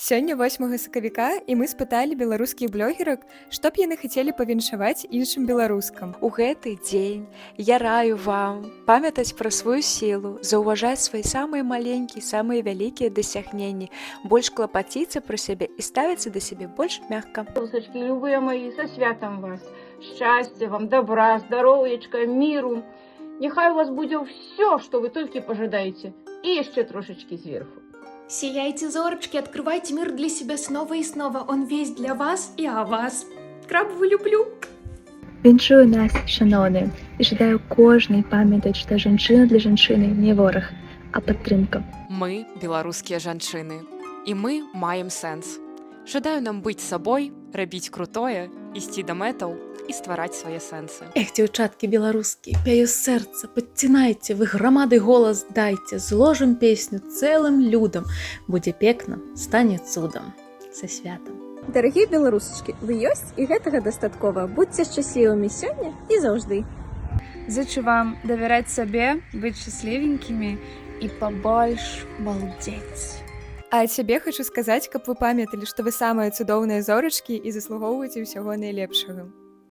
Сёння 8 сакавіка і мы спыталі беларускіх блогерак, што б яны хацелі павіншаваць іншым беларускам. У гэты дзень я раю вам памятаць пра сваю сілу, заўважаць свае самыя маленькія, самыя вялікія дасягненні, больш клапаціцца пра сябе і ставіцца да сябе больш мякка. Солнышки, любые мои, со святом вас. Счастья вам, добра, здоров'ячка, миру. Нехай у вас будет все, что вы только пожидаете. И еще трошечки сверху. Сияйте, зорочки, открывайте мир для себя снова и снова. Он весь для вас и о вас. Крабову люблю. Віншую нас, шановні, і жадаю кожнай памятаць, што жанчына для жанчыны не вораг, а падтрымка. Мы беларускія жанчыны, і мы маем сэнс. Жадаю нам быць сабой, рабіць крутое, ісці да мэтаў і ствараць свае сэнсы. Эх, дзяўчаткі беларускія, пяю з сэрца, падцінайце, вы грамады голас дайце, зложым песню цэлым людам. Будзе пекна, стане цудам. Са святам. Дарагія беларусачкі, вы ёсць і гэтага дастаткова. Будьце шчаслівымі сёння і заўжды. Зычу вам давяраць сабе, быць шчаслівенькімі і пабольш балдзець. А цябе хочу сказаць, каб вы памяталі, што вы самыя цудоўныя зорачкі і заслугоўваеце ўсяго найлепшага.